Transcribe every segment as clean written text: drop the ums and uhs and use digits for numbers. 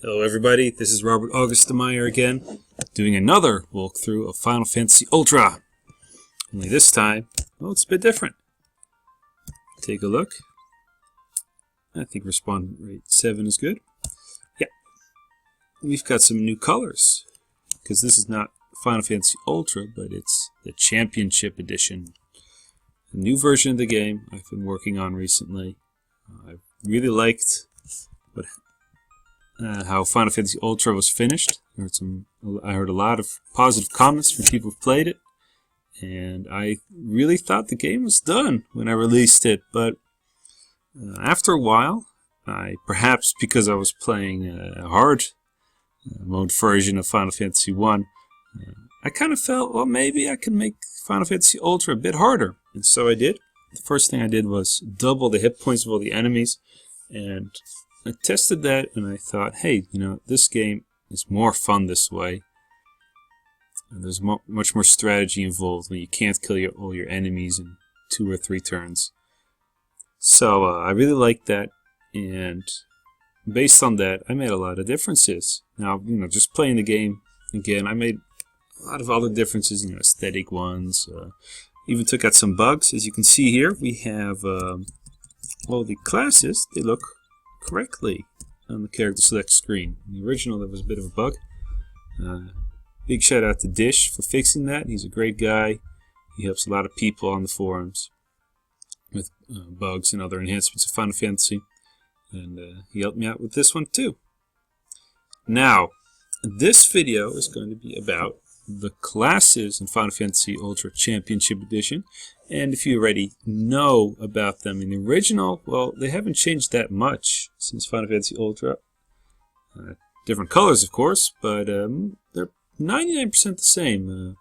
Hello everybody, this is Robert Augustmeyer again, doing another walkthrough of Final Fantasy Ultra. Only this time, well, it's a bit different. Take a look. I think respawn rate 7 is good. Yeah, we've got some new colors, because this is not Final Fantasy Ultra, but it's the Championship Edition. A new version of the game I've been working on recently. I really liked how Final Fantasy Ultra was finished. I heard a lot of positive comments from people who've played it, and I really thought the game was done when I released it. But after a while, perhaps because I was playing a hard mode version of Final Fantasy 1, I kind of felt, well, maybe I can make Final Fantasy Ultra a bit harder, and so I did. The first thing I did was double the hit points of all the enemies, and I tested that and I thought, hey, this game is more fun this way. And there's much more strategy involved when you can't kill all your enemies in 2 or 3 turns. So I really liked that, and based on that, I made a lot of differences. Now, just playing the game again, I made a lot of other differences, aesthetic ones. Even took out some bugs. As you can see here, we have all the classes. They look correctly on the character select screen. In the original, there was a bit of a bug. Big shout out to Dish for fixing that. He's a great guy. He helps a lot of people on the forums with bugs and other enhancements of Final Fantasy, and he helped me out with this one too. Now, this video is going to be about the classes in Final Fantasy Ultra Championship Edition, and if you already know about them in the original, well, they haven't changed that much since Final Fantasy Ultra. Different colors, of course, but they're 99% the same.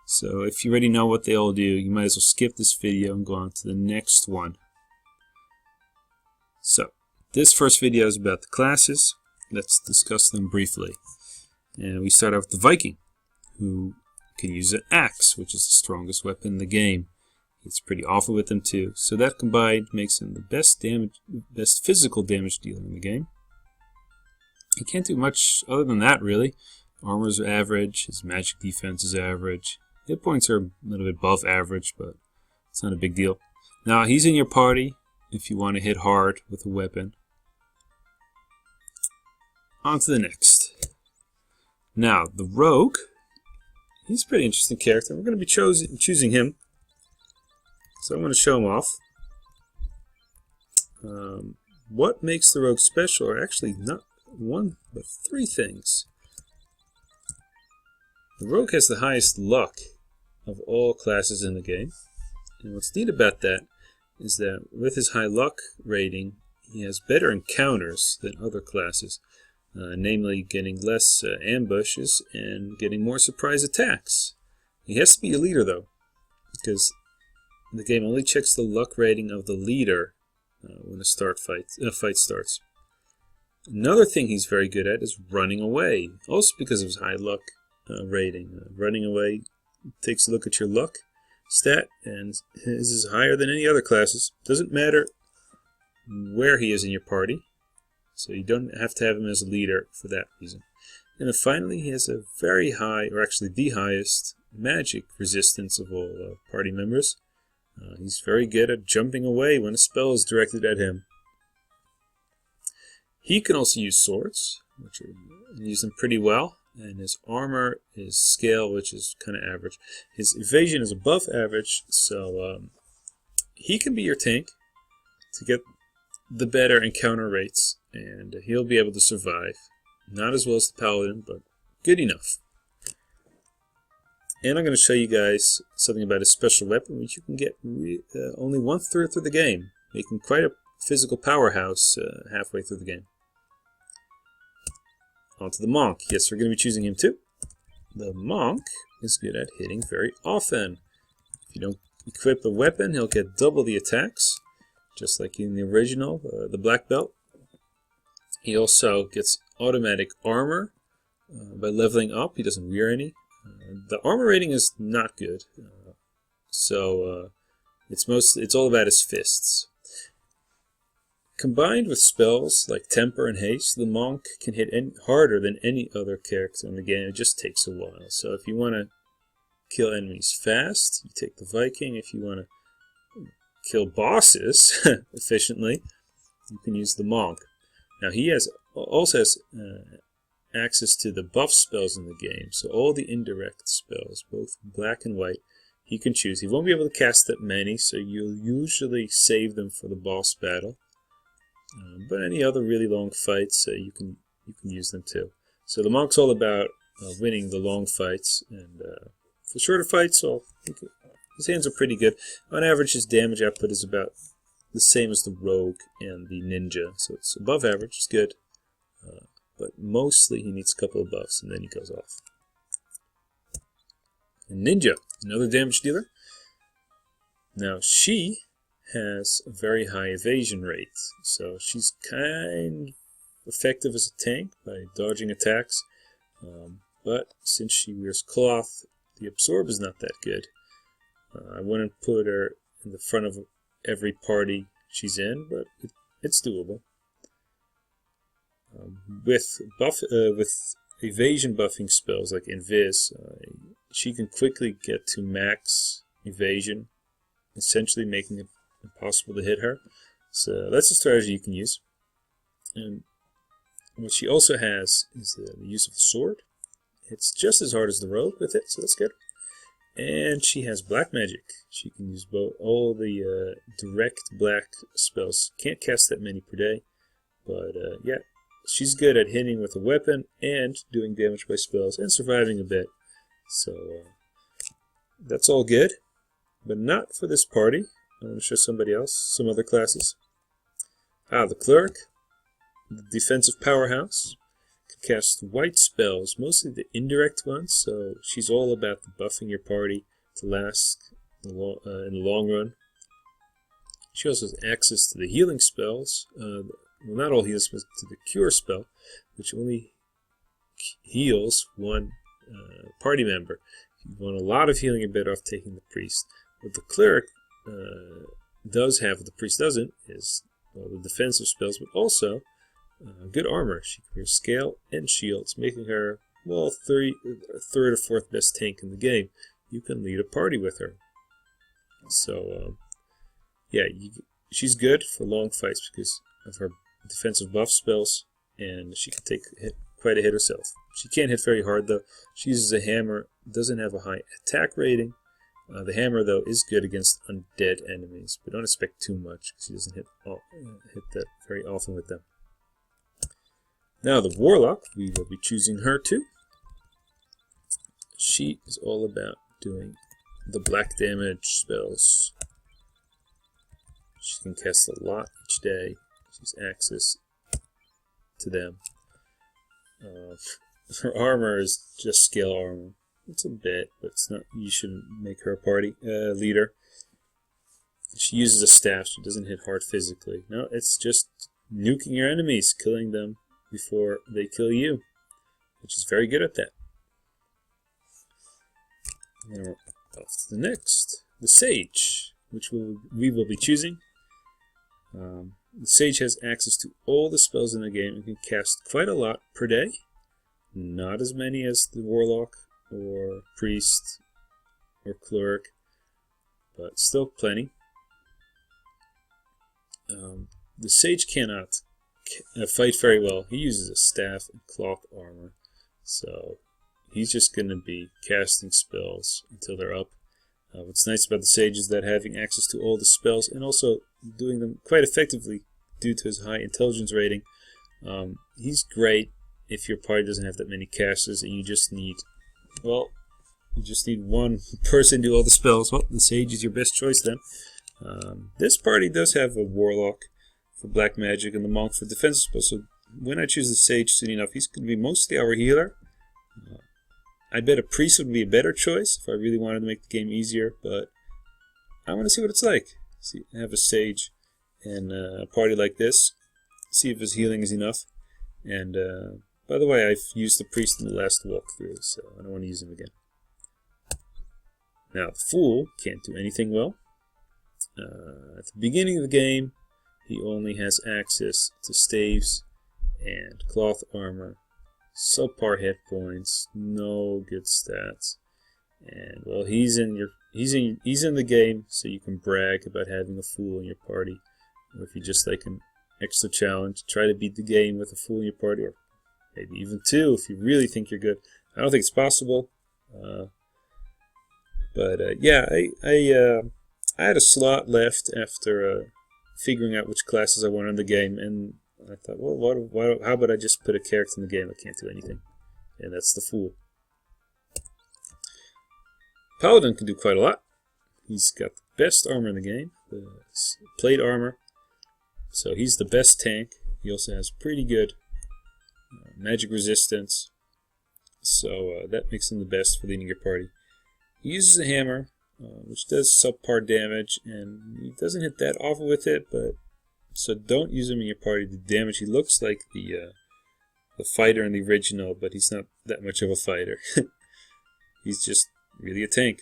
So if you already know what they all do, you might as well skip this video and go on to the next one. So, this first video is about the classes. Let's discuss them briefly. And we start out with the Viking, who can use an axe, which is the strongest weapon in the game. It's pretty awful with them too. So that combined makes him the best physical damage dealer in the game. He can't do much other than that, really. Armor's average, his magic defense is average. Hit points are a little bit above average, but it's not a big deal. Now, he's in your party if you want to hit hard with a weapon. On to the next. Now, the Rogue. He's a pretty interesting character. We're going to be choosing him. So I'm going to show him off. What makes the Rogue special are actually not one, but 3 things. The Rogue has the highest luck of all classes in the game. And what's neat about that is that with his high luck rating, he has better encounters than other classes. Namely getting less ambushes and getting more surprise attacks. He has to be a leader though, because the game only checks the luck rating of the leader when a fight starts. Another thing he's very good at is running away, also because of his high luck rating. Running away takes a look at your luck stat, and his is higher than any other classes. Doesn't matter where he is in your party. So you don't have to have him as a leader for that reason. And then finally, he has a very high, or actually the highest, magic resistance of all party members. He's very good at jumping away when a spell is directed at him. He can also use swords, which use them pretty well. And his armor is scale, which is kind of average. His evasion is above average, so he can be your tank to get the better encounter rates, and he'll be able to survive. Not as well as the Paladin, but good enough. And I'm going to show you guys something about his special weapon, which you can get only 1/3 through the game, making quite a physical powerhouse halfway through the game. On to the Monk. Yes, we're going to be choosing him too. The Monk is good at hitting very often. If you don't equip a weapon, he'll get double the attacks, just like in the original, the Black Belt. He also gets automatic armor by leveling up. He doesn't wear any. The armor rating is not good, so it's all about his fists. combined with spells like Temper and Haste, the Monk can hit harder than any other character in the game. It just takes a while. So if you want to kill enemies fast, you take the Viking. If you want to kill bosses efficiently, you can use the Monk. Now he also has access to the buff spells in the game, so all the indirect spells, both black and white, he can choose. He won't be able to cast that many, so you'll usually save them for the boss battle. But any other really long fights, you can use them too. So the Monk's all about winning the long fights, and for shorter fights, his hands are pretty good. On average, his damage output is about the same as the Rogue and the Ninja, so it's above average. It's good. But mostly he needs a couple of buffs, and then he goes off. And Ninja, another damage dealer. Now she has a very high evasion rate, so she's kind of effective as a tank by dodging attacks. But since she wears cloth, the absorb is not that good. I wouldn't put her in the front of every party she's in, but it's doable. With evasion buffing spells like Invis, she can quickly get to max evasion, essentially making it impossible to hit her. So that's a strategy you can use. And what she also has is the use of the sword. It's just as hard as the Rogue with it, so that's good. And she has black magic. She can use all the direct black spells. Can't cast that many per day, but yeah. She's good at hitting with a weapon and doing damage by spells and surviving a bit. So that's all good, but not for this party. I'm going to show somebody else, some other classes. The Cleric, the defensive powerhouse, can cast white spells, mostly the indirect ones. So she's all about buffing your party to last in the long run. She also has access to the healing spells. Well, not all heals, but to the cure spell, which only heals one party member. If you want a lot of healing, you're better off taking the priest. What the Cleric does have, what the priest doesn't, is the defensive spells, but also good armor. She can wear scale and shields, making her, well, third or fourth best tank in the game. You can lead a party with her. So, yeah, she's good for long fights because of her defensive buff spells, and she can take quite a hit herself. She can't hit very hard though. She uses a hammer, doesn't have a high attack rating. The hammer though is good against undead enemies, but don't expect too much because she doesn't hit that very often with them. Now the Warlock, we will be choosing her too. She is all about doing the black damage spells. She can cast a lot each day. She's access to them. Her armor is just scale armor. It's a bit, but it's not. You shouldn't make her a party leader. She uses a staff. She doesn't hit hard physically. No, it's just nuking your enemies, killing them before they kill you. And she's very good at that. Now we're off to the next. The Sage, which we will be choosing. The Sage has access to all the spells in the game and can cast quite a lot per day. Not as many as the Warlock or Priest or Cleric, but still plenty. The Sage cannot fight very well. He uses a staff and cloth armor, so he's just going to be casting spells until they're up. What's nice about the Sage is that having access to all the spells and also doing them quite effectively due to his high intelligence rating. He's great if your party doesn't have that many casters and you just need one person to do all the spells. Well, the Sage is your best choice then. This party does have a Warlock for black magic and the Monk for defensive spells, so when I choose the Sage soon enough, he's going to be mostly our healer. I bet a Priest would be a better choice if I really wanted to make the game easier, but I want to see what it's like. Have a Sage in a party like this, see if his healing is enough. And by the way, I've used the Priest in the last walkthrough, so I don't want to use him again. Now, the Fool can't do anything well. At the beginning of the game, he only has access to staves and cloth armor, subpar hit points, no good stats. And well, he's in the game, so you can brag about having a fool in your party. Or if you just like an extra challenge, try to beat the game with a fool in your party, or maybe even two if you really think you're good. I don't think it's possible, yeah, I had a slot left after figuring out which classes I wanted in the game, and I thought, well, how about I just put a character in the game that can't do anything, and that's the fool. Paladin can do quite a lot. He's got the best armor in the game, the plate armor, so he's the best tank. He also has pretty good magic resistance, so that makes him the best for leading your party. He uses a hammer, which does subpar damage, and he doesn't hit that awful with it, but so don't use him in your party to damage. He looks like the fighter in the original, but he's not that much of a fighter. He's just really a tank.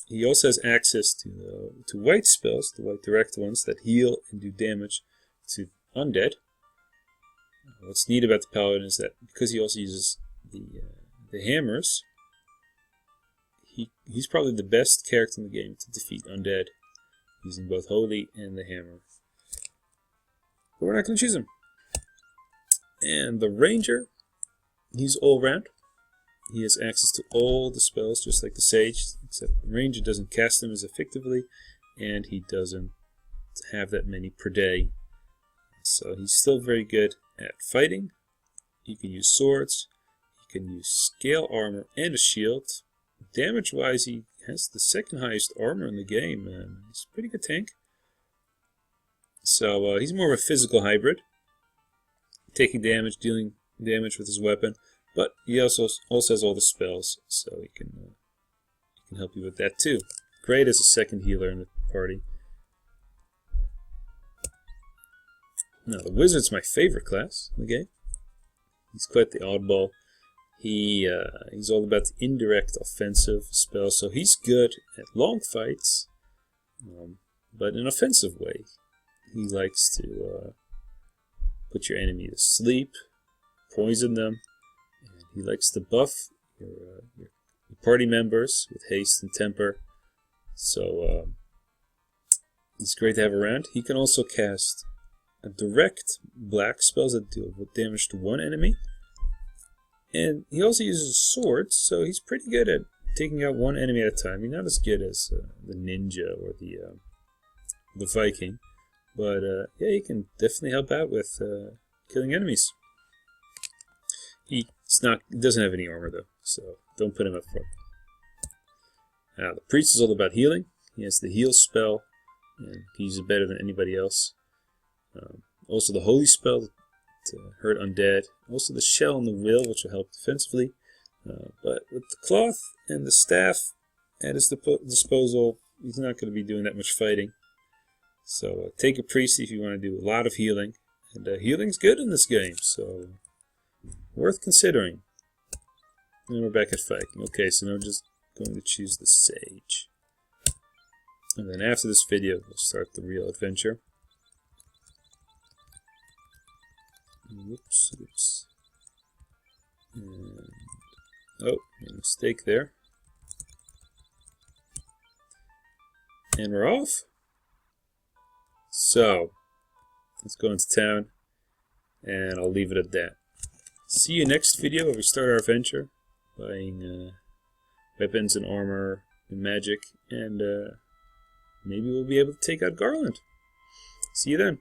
He also has access to white spells, the white direct ones that heal and do damage to undead. What's neat about the Paladin is that because he also uses the hammers, he's probably the best character in the game to defeat undead, using both Holy and the hammer. But we're not going to choose him. And the Ranger, he's all round. He has access to all the spells, just like the Sage, except the Ranger doesn't cast them as effectively, and he doesn't have that many per day. So he's still very good at fighting. He can use swords, he can use scale armor and a shield. Damage-wise, he has the second highest armor in the game, and he's a pretty good tank. So he's more of a physical hybrid, taking damage, dealing damage with his weapon, but he also has all the spells, so he can help you with that too. Great as a second healer in the party. Now the Wizard's my favorite class in the game. He's quite the oddball. He's all about the indirect offensive spells, so he's good at long fights, but in an offensive way. He likes to put your enemy to sleep, poison them, and he likes to buff your party members with haste and temper. So he's great to have around. He can also cast direct black spells that deal with damage to one enemy. And he also uses swords, so he's pretty good at taking out one enemy at a time. He's not as good as the ninja or the Viking, but yeah, he can definitely help out with killing enemies. He doesn't have any armor though, so don't put him up front. Now the priest is all about healing. He has the heal spell, and he uses it better than anybody else. Also the holy spell to hurt undead. Also the shell and the will, which will help defensively. But with the cloth and the staff at his disposal, he's not going to be doing that much fighting. So take a priest if you want to do a lot of healing. And healing's good in this game, so worth considering. And we're back at Viking. Okay, so now I'm just going to choose the Sage. And then after this video, we'll start the real adventure. Oops. And, oh, made a mistake there. And we're off. So, let's go into town, and I'll leave it at that. See you next video where we start our adventure, buying weapons and armor and magic, and maybe we'll be able to take out Garland. See you then.